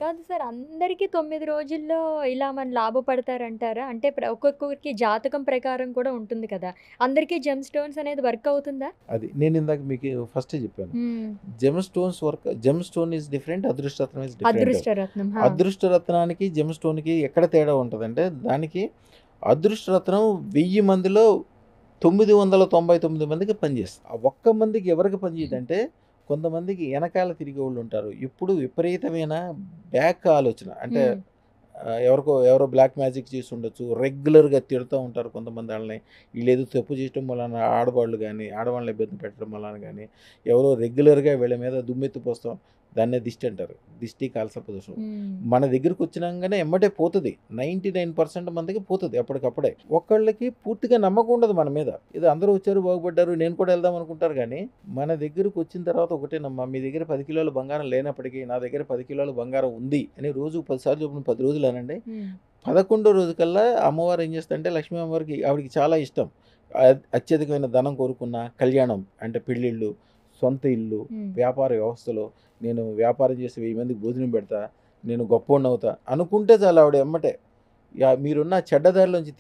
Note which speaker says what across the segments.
Speaker 1: కాదు సార్. అందరికి 9 రోజుల్లో ఇలా మన లాభపడతారంటారా? అంటే ఒక్కొక్కరికి జాతకం ప్రకారం కూడా ఉంటుంది కదా! అందరికీ జెమ్ స్టోన్స్ అనేది వర్క్ అవుతుందా?
Speaker 2: అది నేను ఇందాక మీకు ఫస్టే చెప్పాను.
Speaker 1: Hmm.
Speaker 2: Gem stone is different. అదృష్టరత్నం ఈస్ డిఫరెంట్.
Speaker 1: అదృష్టరత్నం. ఆ!
Speaker 2: అదృష్టరత్నానికి, జెమ్ స్టోన్‌కి ఎక్కడ తేడా ఉంటదంటే, దానికి అదృష్టరత్నం 1000 మందిలో 999 మందికి పనిచేస్తది. ఆ ఒక్క మందికి ఎవరికి పనిచేయదంటే, కొంతమందికి ఎనకాల తిరిగేవాళ్ళుంటారు. ఎప్పుడు విపరీతమైన బ్యాక్ ఆలోచన. అంటే
Speaker 1: హ్మ్.
Speaker 2: ఎవరో బ్లాక్ మ్యాజిక్ చేసి ఉండొచ్చు. రెగ్యులర్‌గా తిడతా ఉంటారు కొంతమంది ఆళ్ళని. ఈళ్ళేదో తప్పు చేయటం వలన ఆడవాళ్ళు గాని, ఆడవాళ్ళని ఇబ్బంది పెట్టడం వలన గాని, ఎవరో రెగ్యులర్‌గా వీళ్ళ మీద దుమ్మెత్తి పోస్తాం. దాన్నే దిష్టి అంటారు. దిష్టి కాలసర్ప దోషం.
Speaker 1: హ్మ్.
Speaker 2: మన దగ్గరకొచ్చినంగానే ఎమ్మటే పోతది. 99% మందికి పోతది అప్పటికప్పుడే. ఒకళ్ళకి పూర్తిగా నమ్మకం ఉండదు మన మీద. ఏదో అందరూ వచ్చారు, బాగుపడ్డారు, నేను కూడా వెళ్దాం అనుకుంటారు గానీ, మన దగ్గరకొచ్చిన తర్వాత ఒకటేనమ్మా, మీ దగ్గర 10 కిలోల బంగారం లేనప్పటికీ, నా దగ్గర 10 కిలోల బంగారం ఉంది అని రోజుకి 10 సార్లు చొప్పున 10 రోజులు అనండి.
Speaker 1: హ్మ్.
Speaker 2: 11 రోజుకల్లా అమ్మవారు ఏం చేస్తదంటే, లక్ష్మీ అమ్మవారికి ఆవిడకి చాలా ఇష్టం. అత్యధికమైన ధనం కోరుకున్న, కళ్యాణం అంటే పెళ్ళిళ్ళు, సొంత ఇల్లు,
Speaker 1: హ్మ్.
Speaker 2: వ్యాపార వ్యవస్థలో నేను వ్యాపారం చేసి 1000 మందికి భోజనం పెడతా, నేను గొప్పోడినవుతా అనుకుంటే చాలు ఆవిడ ఎమ్మటే మీరున్న చెడ్డ దారిలోంచి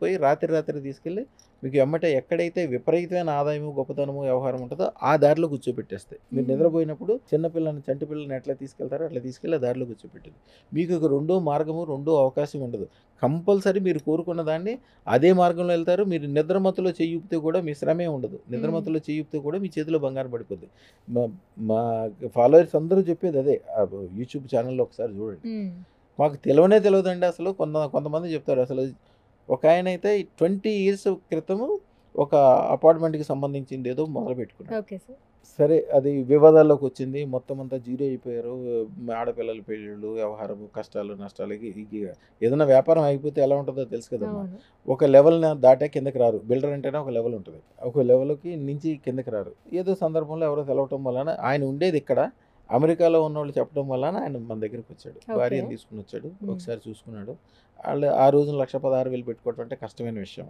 Speaker 2: పోయి రాత్రి తీసుకెళ్ళి మీకు ఎమ్మటే ఎక్కడైతే విపరీతమైన ఆదాయము, గొప్పతనము, వ్యవహారం ఉంటదో ఆ దారిలో కూర్చోబెట్టేస్తాయి. మీరు
Speaker 1: హ్మ్.
Speaker 2: నిద్రపోయినప్పుడు చంటి పిల్లని ఎట్లా తీసుకెళ్తారో అట్లా తీసుకెళ్ళి ఆ దారిలో కూర్చోబెట్టింది. మీకు ఇక రెండో మార్గము, రెండో అవకాశం ఉండదు. కంపల్సరీ మీరు కోరుకున్న దాన్ని అదే మార్గంలో వెళ్తారు. మీరు నిద్రమత్తులో చెయ్యి ఊపితే కూడా మీ శ్రమే ఉండదు.
Speaker 1: హ్మ్.
Speaker 2: నిద్రమత్తులో చెయ్యి ఊపితే కూడా మీ చేతిలో బంగారం పడిపోద్ది. మా మా ఫాలోవర్స్ అందరూ చెప్పేది అదే. యూట్యూబ్ ఛానెల్‌లో ఒకసారి చూడండి.
Speaker 1: హ్మ్.
Speaker 2: మాకు తెలవనే తెలవదండి అసలు. కొంతమంది చెప్తారు అసలు. ఒకాయనైతే 20 ఇయర్స్ క్రితము ఒక అపార్ట్మెంట్‌కి సంబంధించిందేదో మొదలుపెట్టుకున్నాడు.
Speaker 1: Okay sir.
Speaker 2: సరే అది వివాదాల్లోకొచ్చింది. మొత్తం అంతా జీరో అయిపోయారు. ఆడపిల్లల పెళ్ళిళ్ళు, వ్యవహారము, కష్టాలు, నష్టాలు ఏదైనా వ్యాపారం ఆగిపోతే ఎలా ఉంటదో తెలుసు కదమ్మా!
Speaker 1: అవును.
Speaker 2: ఒక లెవెల్‌ని దాటాక కిందకి రారు. బిల్డర్ అంటేనే ఒక లెవెల్ ఉంటది. ఒక లెవెల్‌కి నుంచి కిందకి రారు. ఏదో సందర్భంలో ఎవరో తెలవటం వలన ఆయన ఉండేది ఇక్కడ. అమెరికాలో ఉన్నోళ్ళు చెప్పడం వలన ఆయన మన దగ్గరికొచ్చాడు.
Speaker 1: ఓకే.
Speaker 2: భార్యను తీసుకొనొచ్చాడు.
Speaker 1: హ్మ్.
Speaker 2: ఒకసారి చూసుకున్నాడు. ఆళ్ళు ఆ రోజున 1,16,000 పెట్టుకోవటం అంటే కష్టమైన విషయం.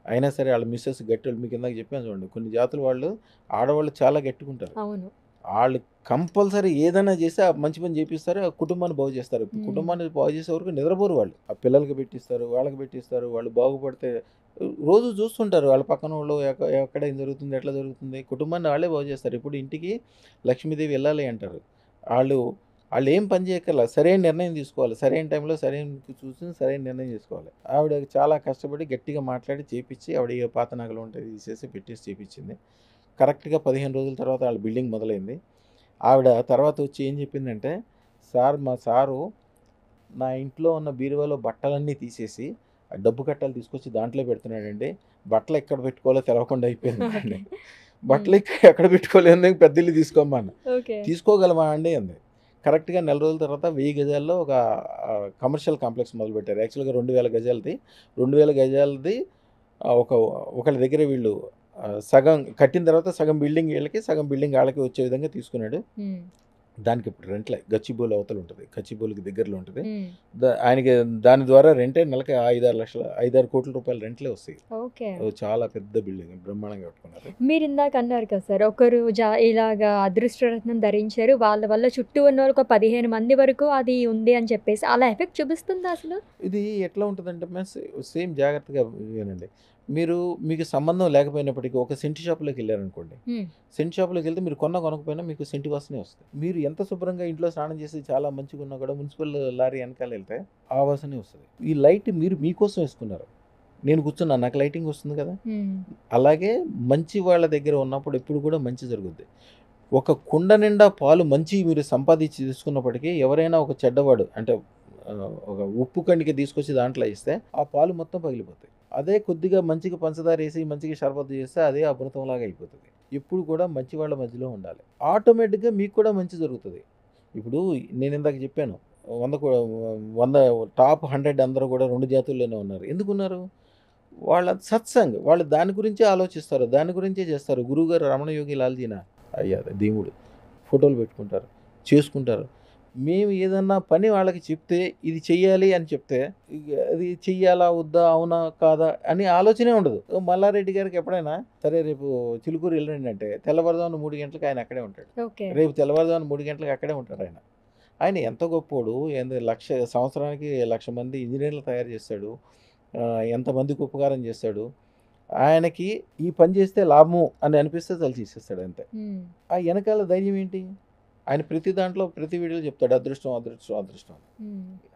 Speaker 2: అయినా సరే ఆళ్ళ మిసెస్ గట్టోళ్ళు మీకు ఇందాక చెప్పాను చూడండి. కొన్ని జాతుల వాళ్ళు ఆడవాళ్ళు చాలా గట్టిగుంటారు.
Speaker 1: అవును.
Speaker 2: ఆళ్ళు కంపల్సరీ ఏదైనా చేసి ఆ మంచి పని చేపిస్తారు. ఆ కుటుంబాన్ని బాగు చేస్తారు. ఇప్పుడు
Speaker 1: హ్మ్.
Speaker 2: కుటుంబాన్ని బాగు చేసే వరకు నిద్రపోరు వాళ్ళు. ఆ పిల్లలకి పెట్టిస్తారు, వాళ్ళకి పెట్టిస్తారు. వాళ్ళు బాగుపడితే రోజు చూస్తుంటారు. వాళ్ళ పక్కనోళ్ళు ఎక్కడ ఏం జరుగుతుంది, ఎట్లా జరుగుతుంది. కుటుంబాన్ని వాళ్ళే బాగు చేస్తారు. ఇప్పుడు ఇంటికి లక్ష్మీదేవి వెళ్ళాలి అంటారు. ఆళ్ళు ఆళ్ళేం పని చేయక్కర్లా. సరైన నిర్ణయం తీసుకోవాలి. సరైన టైంలో చూసి సరైన నిర్ణయం తీసుకోవాలి. ఆవిడ చాలా కష్టపడి గట్టిగా మాట్లాడి చేపిచ్చి ఆవిడ ఏ పాత నగలు ఉంటే తీసేసి పెట్టేసి చేపిచ్చింది. కరెక్ట్‌గా 15 రోజుల తర్వాత ఆళ్ళ బిల్డింగ్ మొదలైంది. ఆవిడ తర్వాత వచ్చి ఏం చెప్పిందంటే, మా సారు నా ఇంట్లో ఉన్న బీరువాలో బట్టలన్నీ తీసేసి, ఆ డబ్బు కట్టాలు తీసుకొచ్చి దాంట్లో పెడుతున్నాడండి. బట్టలు ఎక్కడ పెట్టుకోవాలో తెలవకుండా
Speaker 1: ఓకే.
Speaker 2: అయిపోయిందండి.
Speaker 1: హ్మ్.
Speaker 2: బట్టలు ఎక్కడ పెట్టుకోలేని పెద్ద ఇల్లు తీసుకోమ్మా అన్నా.
Speaker 1: ఓకే.
Speaker 2: తీసుకోగలమా అండి అంది. కరెక్ట్‌గా నెల రోజుల తర్వాత 1000 గజాల్లో ఒక కమర్షియల్ కాంప్లెక్స్ మొదలుపెట్టారు. యాక్చువల్‌గా 2000 గజాలది. 2000 గజాలది ఒక ఒకళ్ళ దగ్గర వీళ్ళు సగం కట్టిన తర్వాత సగం బిల్డింగ్ ఈళ్ళకి, సగం బిల్డింగ్ ఆళ్ళకి వచ్చే విధంగా తీసుకున్నాడు.
Speaker 1: హ్మ్.
Speaker 2: దానికి ఇప్పుడు రెంట్లే. గచ్చిబౌలి అవతల ఉంటది. గచ్చిబౌలికి దగ్గరలో ఉంటది.
Speaker 1: హ్మ్.
Speaker 2: ఆయనకి దాని ద్వారా రెంటే నెలకి 5, 6 లక్షల 5, 6 కోట్ల రూపాయల రెంట్లే వస్తాయి.
Speaker 1: ఓకే.
Speaker 2: చాలా పెద్ద బిల్డింగ్ బ్రహ్మాండంగా కట్టుకున్నారు.
Speaker 1: మీరిందాక అన్నారు కదా సార్. ఒకరు ఇలాగా అదృష్టరత్నం ధరించారు. వాళ్ళ వల్ల చుట్టూ ఉన్నోళ్ళకి ఒక 15 మంది వరకు అది ఉంది అని చెప్పేసి. అలా ఎఫెక్ట్ చూపిస్తుందా అసలు?
Speaker 2: ఇది ఎట్లా ఉంటదంటే సేమ్ జాగ్రత్తగా వినండి. మీకు సంబంధం లేకపోయినప్పటికీ ఒక సెంటు షాప్‌లోకెళ్లారనుకోండి.
Speaker 1: హ్మ్.
Speaker 2: సెంటు షాప్‌లోకెళ్తే మీరు కొనకపోయినా మీకు సెంటు వాసనే వస్తది. మీరు ఎంత శుభ్రంగా ఇంట్లో స్నానం చేసి చాలా మంచిగున్నా కూడా మున్సిపల్ లారీ ఎనకాలెళ్తే ఆ వాసనే వస్తది. ఈ లైట్ మీరు మీకోసం ఏసుకున్నారు. నేను కూర్చున్నా నాకు లైటింగ్ వస్తుంది కదా!
Speaker 1: హ్మ్.
Speaker 2: అలాగే మంచి వాళ్ళ దగ్గర ఉన్నప్పుడు ఎప్పుడు కూడా మంచి జరుగుద్ది. ఒక కుండ నిండా పాలు మంచియి మీరు సంపాదించి తీసుకున్నప్పటికీ ఎవరైనా ఒక చెడ్డవాడు అంటే ఒక ఉప్పు కణిక తీసుకొచ్చి దాంట్లో ఏస్తే ఆ పాలు మొత్తం పగిలిపోతాయి. అదే కొద్దిగా మంచిగా పంచదారేసి, మంచిగా షర్బత్ చేస్తే అదే అమృతంలాగా అయిపోతది. ఎప్పుడు కూడా మంచి వాళ్ళ మధ్యలో ఉండాలి. ఆటోమేటిక్‌గా మీకు కూడా మంచి జరుగుతది. ఇప్పుడు నేనిందాక చెప్పాను. 100 కో 100 టాప్ 100 అందరూ కూడా 2 జాతుల్లోనే ఉన్నారు. ఎందుకున్నారు? వాళ్ళ సత్సంగ్. వాళ్ళు దాని గురించే ఆలోచిస్తారు. దాని గురించే చేస్తారు. గురువుగారు రమణయోగి లాల్‌జీనా అయ్యా దేవుడు. ఫోటోలు పెట్టుకుంటారు. చేసుకుంటారు. మేము ఏదన్నా పని వాళ్ళకి చెప్తే, ఇది చెయ్యాలి అని చెప్తే, అది చెయ్యాలా? వద్దా? అవునా? కాదా? అని ఆలోచనే ఉండదు. మల్లారెడ్డి గారికి ఎప్పుడైనా సరే రేపు చిలుకూరు ఎళ్ళండి అంటే, తెల్లవారుజామున 3 గంటలకి ఆయన అక్కడే ఉంటాడు.
Speaker 1: ఓకే.
Speaker 2: రేపు తెల్లవారుజామున 3 గంటలకి అక్కడే ఉంటారాయన. ఆయన ఎంత గొప్పోడు, సంవత్సరానికి 1,00,000 మంది ఇంజినీర్లు తయారు చేస్తాడు. ఎంతమందికి ఉపకారం చేస్తాడు. ఆయనకి ఈ పని చేస్తే లాభము అని అనిపిస్తే చాలు చేసేస్తాడు అంతే. ఆ వెనకాల ధైర్యం ఏంటి? ఆయన ప్రతి దాంట్లో ప్రతి వీడియోలో చెప్తాడు అదృష్టం, అదృష్టం, అదృష్టం.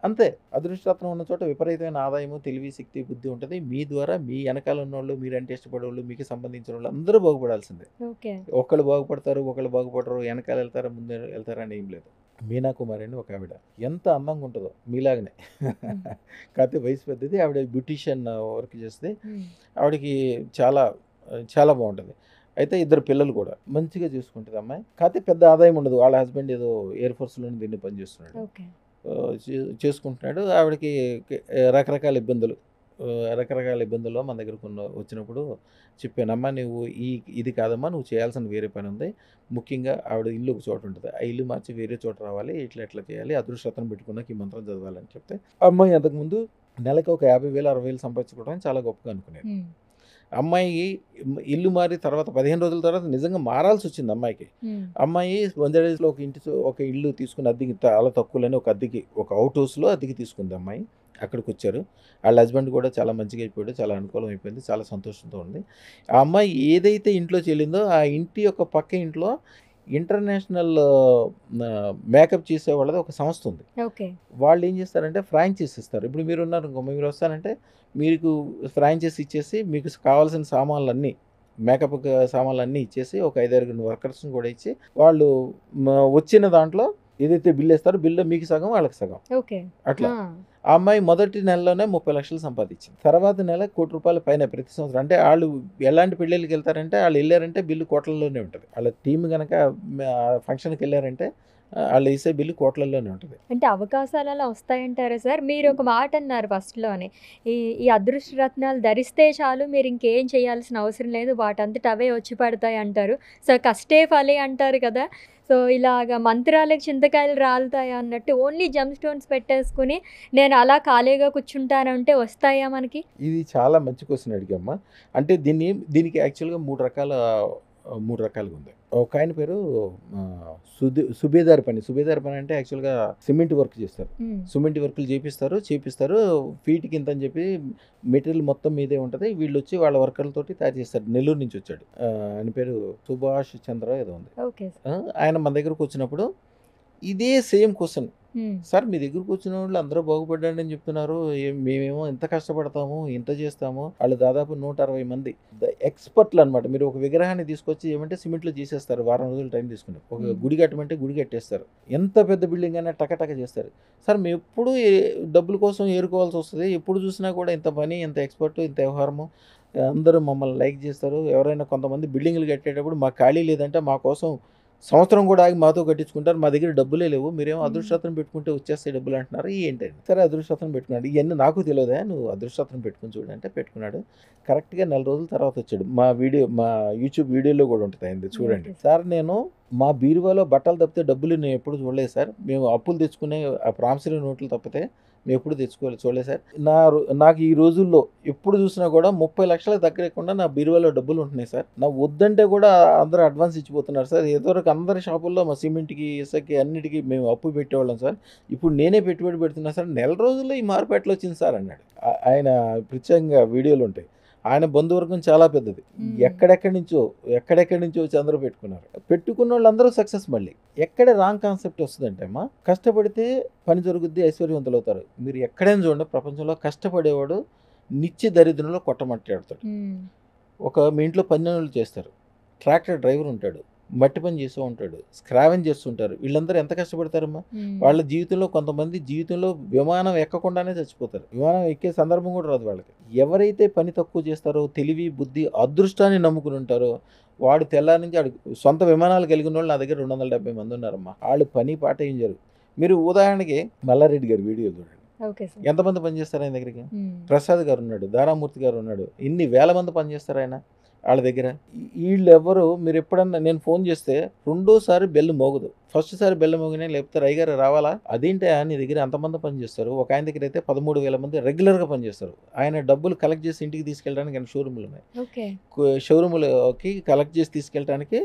Speaker 2: అంతే. అదృష్టరత్నం ఉన్న చోట విపరీతమైన ఆదాయము, తెలివి, శక్తి, బుద్ధి ఉంటుంది. మీ ద్వారా మీ వెనకాల ఉన్నోళ్ళు, మీరంటే ఇష్టపడేవాళ్ళు, మీకు సంబంధించిన వాళ్ళు అందరూ బాగుపడాల్సిందే. ఒకళ్ళు బాగుపడతారు, ఒకళ్ళు బాగుపడరు, వెనకాల వెళ్తారా, ముందు వెళ్తారా అని ఏం లేదు. మీనా కుమారి అని ఒక ఆవిడ ఎంత అందంగా ఉంటుందో మీలాగనే. కాకపోతే వయసు పెద్దది. ఆవిడ బ్యూటీషియన్ వర్క్ చేస్తే ఆవిడకి చాలా చాలా బాగుంటుంది. అయితే 2 పిల్లలు కూడా మంచిగా చూసుకుంటుంది అమ్మాయి. కాకపోతే పెద్ద ఆదాయం ఉండదు. వాళ్ళ హస్బెండ్ ఏదో ఎయిర్ ఫోర్స్‌లోనే దీన్ని పనిచేస్తున్నాడు. చేసుకుంటున్నాడు. ఆవిడకి రకరకాల ఇబ్బందులు రకరకాల ఇబ్బందుల్లో మన దగ్గరకు వచ్చినప్పుడు చెప్పానమ్మా, నువ్వు ఇది కాదమ్మా, నువ్వు చేయాల్సిన వేరే పని ఉంది. ముఖ్యంగా ఆవిడ ఇల్లు ఒక చోట ఉంటుంది. ఆ ఇల్లు మార్చి వేరే చోట రావాలి, ఇట్లా చేయాలి, అదృష్టం పెట్టుకున్నాక ఈ మంత్రం చదవాలని చెప్తే అమ్మాయి అంతకుముందు నెలకు ఒక 50,000 60,000 సంపాదించుకోవడం చాలా గొప్పగా అనుకునేది. అమ్మాయి ఇల్లు మారి తర్వాత 15 రోజుల తర్వాత నిజంగా మారాల్సి వచ్చింది అమ్మాయికి. అమ్మాయి వంజడేజ్లో ఒక ఇల్లు తీసుకుని అద్దెకి చాలా తక్కువలోనే ఒక అవుట్ హౌస్లో అద్దెకి తీసుకుంది అమ్మాయి. అక్కడికి వచ్చారు. వాళ్ళ హస్బెండ్ కూడా చాలా మంచిగా అయిపోయాడు. చాలా అనుకూలం అయిపోయింది. చాలా సంతోషంతో ఉంది. ఆ అమ్మాయి ఏదైతే ఇంట్లో చెల్లిందో ఆ ఇంటి యొక్క పక్క ఇంట్లో ఇంటర్నేషనల్ మేకప్ చేసే వాళ్ళది ఒక సంస్థ ఉంది. వాళ్ళు ఏం చేస్తారంటే ఫ్రాంచైజ్ ఇస్తారు. ఇప్పుడు మీరు ఉన్నారు ఇంకో, మీరు వస్తారంటే మీకు ఫ్రాంచైజ్ ఇచ్చేసి మీకు కావాల్సిన సామాన్లన్నీ, మేకప్ సామాన్లన్నీ ఇచ్చేసి ఒక 5-6 వర్కర్స్ని కూడా ఇచ్చి వాళ్ళు వచ్చిన దాంట్లో ఏదైతే బిల్లు వేస్తారో బిల్లు మీకు సగం వాళ్ళకి సగం అట్లా. ఆ అమ్మాయి మొదటి నెలలోనే 30 లక్షలు సంపాదించింది. తర్వాత నెల ₹1 కోటి పైన ప్రతి సంవత్సరం. అంటే వాళ్ళు ఎలాంటి పెళ్ళిళ్ళకి వెళ్తారంటే వాళ్ళు వెళ్ళారంటే బిల్లు కోట్లలోనే ఉంటుంది. వాళ్ళ టీం కనుక ఫంక్షన్కి వెళ్ళారంటే వాళ్ళు వేసే బిల్లు కోట్లలోనే ఉంటుంది.
Speaker 1: అంటే అవకాశాలు అలా వస్తాయంటారా సార్? మీరు ఒక మాట అన్నారు ఫస్ట్లోనే, ఈ అదృష్ట రత్నాలు ధరిస్తే చాలు, మీరు ఇంకేం చేయాల్సిన అవసరం లేదు, వాటంతట అవే వచ్చి పడతాయి అంటారు. సో కష్టే ఫలి అంటారు కదా. సో ఇలాగ మంత్రాలకు చింతకాయలు రాలుతాయా అన్నట్టు ఓన్లీ జమ్ స్టోన్స్ పెట్టేసుకుని నేను అలా ఖాళీగా కూర్చుంటానంటే వస్తాయా మనకి?
Speaker 2: ఇది చాలా మంచి క్వశ్చన్ అడిగామ్మా. అంటే దీనికి యాక్చువల్గా 3 రకాలుగా ఉంది. ఒక ఆయన పేరు సుబేదార్ పని. సుబేదార్ పని అంటే యాక్చువల్గా సిమెంట్ వర్క్ చేస్తారు. సిమెంట్ వర్క్లు చేపిస్తారు. ఫీట్కి ఇంత అని చెప్పి మెటీరియల్ మొత్తం మీదే ఉంటుంది. వీళ్ళు వచ్చి వాళ్ళ వర్కర్లతోటి తయారు చేస్తారు. నెల్లూరు నుంచి వచ్చాడు. ఆయన పేరు సుభాష్ చంద్ర ఏదో ఉంది. ఆయన మన దగ్గరకు వచ్చినప్పుడు ఇదే సేమ్ క్వశ్చన్, సార్ మీ దగ్గరకు వచ్చిన వాళ్ళు అందరూ బాగుపడ్డాడని చెప్తున్నారు, మేమేమో ఎంత కష్టపడతాము, ఎంత చేస్తాము. వాళ్ళు దాదాపు 160 మంది ఎక్స్పర్ట్లు అనమాట. మీరు ఒక విగ్రహాన్ని తీసుకొచ్చి ఏమంటే సిమెంట్లో చేసేస్తారు. వారం రోజులు టైం తీసుకుని. ఒక గుడి కట్టమంటే గుడి కట్టేస్తారు. ఎంత పెద్ద బిల్డింగ్ అయినా టకటక చేస్తారు. సార్ మేము ఎప్పుడు డబ్బుల కోసం ఏరుకోవాల్సి వస్తుంది. ఎప్పుడు చూసినా కూడా ఇంత పని, ఇంత ఎక్స్పర్ట్, ఇంత వ్యవహారము, అందరూ మమ్మల్ని లైక్ చేస్తారు. ఎవరైనా కొంతమంది బిల్డింగ్లు కట్టేటప్పుడు మాకు ఖాళీ లేదంటే మా కోసం సంవత్సరం కూడా ఆగి మాతో కట్టించుకుంటారు. మా దగ్గర డబ్బులే లేవు, మీరేమో అదృష్టరత్నం పెట్టుకుంటే వచ్చేస్తాయి డబ్బులు అంటున్నారు. ఏంటండి? సరే అదృష్టరత్నం పెట్టుకున్నాడు. ఇవన్నీ నాకు తెలియదా, నువ్వు అదృష్టరత్నం పెట్టుకుని చూడంటే పెట్టుకున్నాడు. కరెక్ట్గా 4 రోజుల తర్వాత వచ్చాడు. మా యూట్యూబ్ వీడియోలో కూడా ఉంటుంది అయింది, చూడండి. సార్ నేను మా బీరువాలో బట్టలు తప్పితే డబ్బులు నేను ఎప్పుడు చూడలేదు సార్. మేము అప్పులు తెచ్చుకునే ఆ ప్రామిసరీ నోట్లు తప్పితే మేము ఎప్పుడు చూడలేదు సార్. నాకు ఈ రోజుల్లో ఎప్పుడు చూసినా కూడా 30 లక్షల దగ్గరకుండా నా బీరువాలో డబ్బులు ఉంటున్నాయి సార్. నా వద్దంటే కూడా అందరూ అడ్వాన్స్ ఇచ్చిపోతున్నారు సార్. ఏదో అందరి షాపుల్లో మా సిమెంట్కి, ఇసుకకి అన్నిటికీ మేము అప్పు పెట్టేవాళ్ళం సార్. ఇప్పుడు నేనే పెట్టుబడి పెడుతున్నా సార్. 4 రోజుల్లో ఈ మార్పు ఎట్లా వచ్చింది సార్ అన్నాడు. ఆయన ప్రత్యేకంగా వీడియోలు ఉంటాయి. ఆయన బంధువర్గం చాలా పెద్దది. ఎక్కడెక్కడి నుంచో వచ్చి అందరూ పెట్టుకున్న వాళ్ళు అందరూ సక్సెస్. మళ్ళీ ఎక్కడ రాంగ్ కాన్సెప్ట్ వస్తుందంటే అమ్మా, కష్టపడితే పని జరుగుద్ది, ఐశ్వర్యవంతులు అవుతారు. మీరు ఎక్కడైనా చూడండి, ప్రపంచంలో కష్టపడేవాడు నిత్య దరిద్రంలో కొట్టమట్టాడుతాడు. మీ ఇంట్లో పనులు చేస్తారు, ట్రాక్టర్ డ్రైవర్ ఉంటాడు, మట్టి పని చేస్తూ ఉంటాడు, స్క్రావెన్ చేస్తుంటారు. వీళ్ళందరూ ఎంత కష్టపడతారమ్మా. వాళ్ళ జీవితంలో కొంతమంది విమానం ఎక్కకుండానే చచ్చిపోతారు. విమానం ఎక్కే సందర్భం కూడా రాదు వాళ్ళకి. ఎవరైతే పని తక్కువ చేస్తారో, తెలివి, బుద్ధి, అదృష్టాన్ని నమ్ముకుని ఉంటారో, వాడు తెల్లారి నుంచి సొంత విమానాలు కలిగిన వాళ్ళు నా దగ్గర 270 మంది ఉన్నారమ్మా. వాళ్ళు పని పాట ఏం జరుగు. మీరు ఉదాహరణకి మల్లారెడ్డి గారి వీడియో చూడండి. ఎంతమంది పనిచేస్తారు ఆయన దగ్గరికి? ప్రసాద్ గారు ఉన్నాడు, దారామూర్తి గారు ఉన్నాడు. ఇన్ని వేల మంది పనిచేస్తారు ఆయన వాళ్ళ దగ్గర. వీళ్ళెవరు, మీరు ఎప్పుడన్నా నేను ఫోన్ చేస్తే రెండోసారి బెల్ మోగదు. ఫస్ట్ సారి బెల్ మోగినా లేకపోతే రైగారు రావాలా, అదేంటి నీ దగ్గర అంతమంది పనిచేస్తారు. ఒక ఆయన దగ్గర అయితే 13,000 మంది రెగ్యులర్గా పనిచేస్తారు. ఆయన డబ్బులు కలెక్ట్ చేసి ఇంటికి తీసుకెళ్ళడానికి ఆయన షోరూములు ఉన్నాయి. షోరూములకి కలెక్ట్ చేసి తీసుకెళ్ళడానికి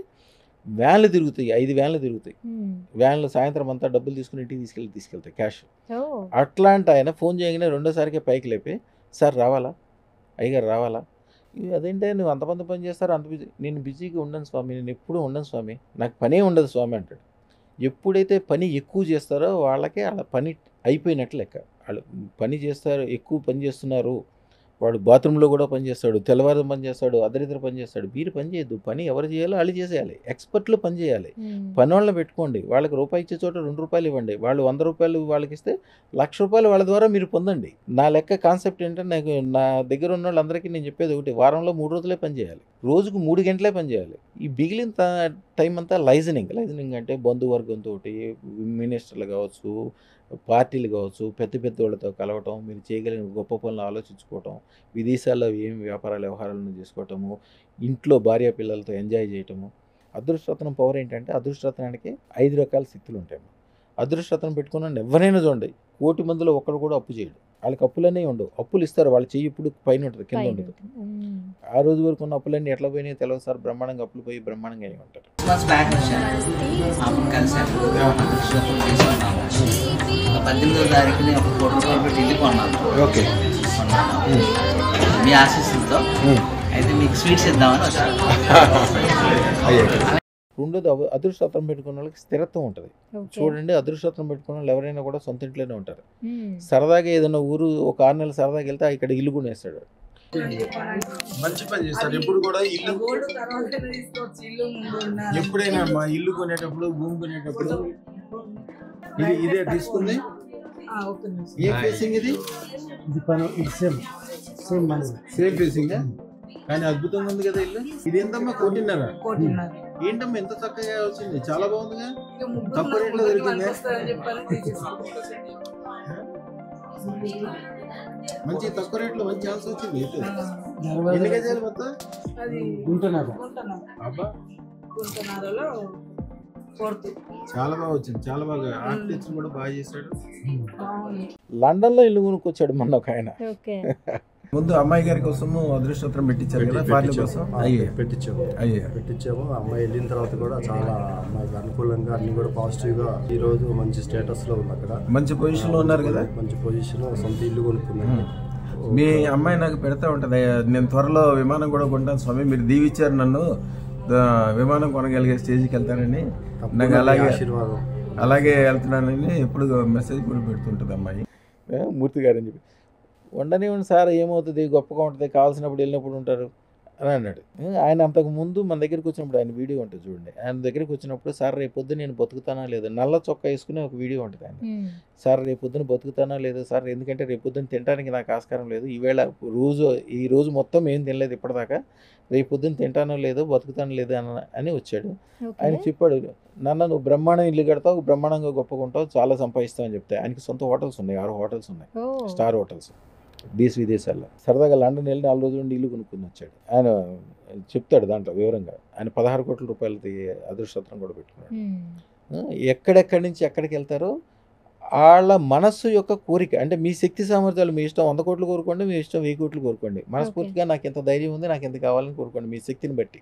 Speaker 2: వ్యాన్లు తిరుగుతాయి, 5 వ్యాన్లు తిరుగుతాయి.
Speaker 1: హ్మ్.
Speaker 2: వ్యాన్లు సాయంత్రం అంతా డబ్బులు తీసుకుని ఇంటికి తీసుకెళ్తాయి క్యాష్.
Speaker 1: ఓహ్!
Speaker 2: అట్లాంటి ఆయన ఫోన్ చేయగానే రెండోసారికే పైకి లేపి, సార్ రావాలా, అయ్యగారు రావాలా, అదేంటే నువ్వు అంతమంది పని చేస్తారు అంత బిజీ, నేను బిజీగా ఉండను స్వామి, నేను ఎప్పుడూ ఉండను స్వామి, నాకు పనే ఉండదు స్వామి అంటాడు. ఎప్పుడైతే పని ఎక్కువ చేస్తారో వాళ్ళకే వాళ్ళ పని అయిపోయినట్లు లెక్క. వాళ్ళు పని చేస్తారు, ఎక్కువ పని చేస్తున్నారు, వాడు బాత్రూంలో కూడా పని చేస్తాడు, తెల్లవారు పని చేస్తాడు, అర్ధరాత్రి పని చేస్తాడు. మీరు పని చేయొద్దు, పని ఎవరు చేయాలో వాళ్ళు చేసేయాలి. ఎక్స్పర్ట్లు పని చేయాలి. పని వాళ్ళని పెట్టుకోండి, వాళ్ళకి రూపాయి ఇచ్చే చోట ₹2 ఇవ్వండి, వాళ్ళు ₹100 వాళ్ళకి ఇస్తే ₹1,00,000 వాళ్ళ ద్వారా మీరు పొందండి. నా లెక్క కాన్సెప్ట్ ఏంటంటే, నాకు నా దగ్గర ఉన్న వాళ్ళందరికీ నేను చెప్పేది ఒకటి, వారంలో 3 రోజులే పని చేయాలి, రోజుకు 3 గంటలే పని చేయాలి. ఈ మిగిలిన టైం అంతా లైజనింగ్ అంటే బంధువర్గంతో, మినిస్టర్లు కావచ్చు, పార్టీలు కావచ్చు, పెద్ద వాళ్ళతో కలవటం, మీరు చేయగలిగిన గొప్ప పనులు ఆలోచించుకోవటం, విదేశాల్లో ఏం వ్యవహారాలను చేసుకోవటము, ఇంట్లో భార్య పిల్లలతో ఎంజాయ్ చేయటము. అదృష్టరత్నం పవర్ ఏంటంటే, అదృష్టరత్నానికి 5 రకాల శక్తులు ఉంటాయి. అదృష్టరత్నం పెట్టుకున్న ఎవరైనా చూడండి, 1,000,000 మందిలో ఒక్కడు కూడా అప్పు చేయడు. వాళ్ళకి అప్పులనే ఉండవు. అప్పులు ఇస్తారు, వాళ్ళ చెయ్యి ఇప్పుడు పైన ఉంటుంది, కింద ఉండదు. ఆ రోజు వరకు ఉన్న అప్పులన్నీ ఎట్లా పోయినాయో తెలియదు సార్, బ్రహ్మాండంగా అప్పులు పోయి బ్రహ్మాండంగా అయి ఉంటారు.
Speaker 3: బ్యాక్ వచ్చాను, అప్పుడు కలిసాను, అదృష్టం చేసుకున్నాము. 18వ తారీఖుని ఒక ₹1,00,00,000 పెట్టి ఇల్లు కొన్నాను.
Speaker 2: ఓకే,
Speaker 3: మీ ఆశీస్సులతో. అయితే మీకు స్వీట్స్ ఇద్దామని వచ్చాను.
Speaker 2: రెండోది అదృష్టరత్నం పెట్టుకున్న వాళ్ళకి స్థిరత్వం ఉంటుంది. చూడండి, అదృష్టరత్నం పెట్టుకున్న వాళ్ళు ఎవరైనా కూడా సొంత ఇంట్లోనే ఉంటారు. సరదాగా ఏదైనా ఊరు ఒక 6 నెలలు సరదాగా వెళ్తే ఇక్కడ ఇల్లు కొనేస్తాడు. మంచి పని చేస్తారు. ఎప్పుడు కూడా ఎప్పుడైనా మా ఇల్లు కొనేటప్పుడు, భూమి కొనేటప్పుడు ఇదే తీసుకుంది. ఏ ఫేసింగ్ ఇది? సేమ్ ఫేసింగ్, కానీ అద్భుతంగా ఉంది కదా ఇల్లు. ఇది ఎంతమ్మా? 1,50,000. ఏంటమ్మా ఎంత చక్కగా వచ్చింది, చాలా బాగుందిగా, తక్కువ రేట్లో దొరికింది. మంచి తక్కువ రేట్లో మంచి ఛాన్స్ వచ్చింది. ఎన్ని గజాలు మొత్తం? అబ్బా, చాలా బాగా వచ్చింది, చాలా బాగా. ఆర్కిటెక్చర్ కూడా బాగా చేశాడు. లండన్ లో ఇల్లు కొనుక్కొచ్చాడు మొన్న ఒక ఆయన. ముందు అమ్మాయి గారి కోసము అదృష్టరత్నం పెట్టించారు కదా,
Speaker 4: పెట్టించాము. అమ్మాయి వెళ్ళిన తర్వాత కూడా చాలా అమ్మాయికి అనుకూలంగా అన్ని కూడా పాజిటివ్ గా ఈ రోజు మంచి స్టేటస్ లో ఉంది. అక్కడ మంచి పొజిషన్ లో ఉన్నారు కదా, మంచి పొజిషన్, సొంత ఇల్లు కొనుక్కున్నాను.
Speaker 2: మీ అమ్మాయి నాకు పెడతా ఉంటది, నేను త్వరలో విమానం కూడా కొంటాను స్వామి, మీరు దీవిచ్చారు నన్ను, విమానం కొనగలిగే స్టేజ్కి వెళ్తానని, నాకు అలాగే ఆశీర్వాదం, అలాగే వెళ్తున్నానని ఎప్పుడు మెసేజ్ కూడా పెడుతుంటుంది అమ్మాయి. మూర్తి గారు అని చెప్పి, ఉండనివ్వండి సార్, ఏమవుతుంది, గొప్పగా ఉంటుంది, కావాల్సినప్పుడు వెళ్ళినప్పుడు ఉంటారు అని అన్నాడు. ఆయన అంతకు ముందు మన దగ్గరికి వచ్చినప్పుడు, ఆయన వీడియో ఉంటుంది చూడండి, ఆయన దగ్గరికి వచ్చినప్పుడు, సార్ రేపొద్దు నేను బతుకుతానా లేదా, నల్ల చొక్కా వేసుకుని ఒక వీడియో ఉంటుంది ఆయన. సార్ రేపొద్దున బతుకుతానా లేదా సార్, ఎందుకంటే రేపొద్దున తినడానికి నాకు ఆస్కారం లేదు, ఈ రోజు మొత్తం ఏం తినలేదు ఇప్పటిదాకా, రేపొద్దున తింటానో లేదో బతుకుతానో లేదో అని వచ్చాడు. ఆయన చెప్పాడు, నాన్న నువ్వు బ్రహ్మాండం ఇల్లు కడతావు, బ్రహ్మాండంగా గొప్పగా ఉంటావు, చాలా సంపాదిస్తావు అని చెప్తే, ఆయనకి సొంత హోటల్స్ ఉన్నాయి, 6 హోటల్స్ ఉన్నాయి, స్టార్ హోటల్స్, విదేశాల్లో. సరదాగా లండన్ వెళ్ళి 4 రోజుల నుండి ఇల్లు కొనుక్కొని వచ్చాడు. ఆయన చెప్తాడు దాంట్లో వివరంగా. ఆయన ₹16 కోట్ల అదృష్టరత్నం కూడా పెట్టుకున్నాడు. ఎక్కడెక్కడి నుంచి ఎక్కడికి వెళ్తారో వాళ్ళ మనస్సు యొక్క కోరిక, అంటే మీ శక్తి సామర్థ్యాలు, మీ ఇష్టం 100 కోట్లు కోరుకోండి, మీ ఇష్టం 1000 కోట్లు కోరుకోండి, మనస్ఫూర్తిగా నాకు ఎంత ధైర్యం ఉంది, నాకు ఎంత కావాలని కోరుకోండి, మీ శక్తిని బట్టి.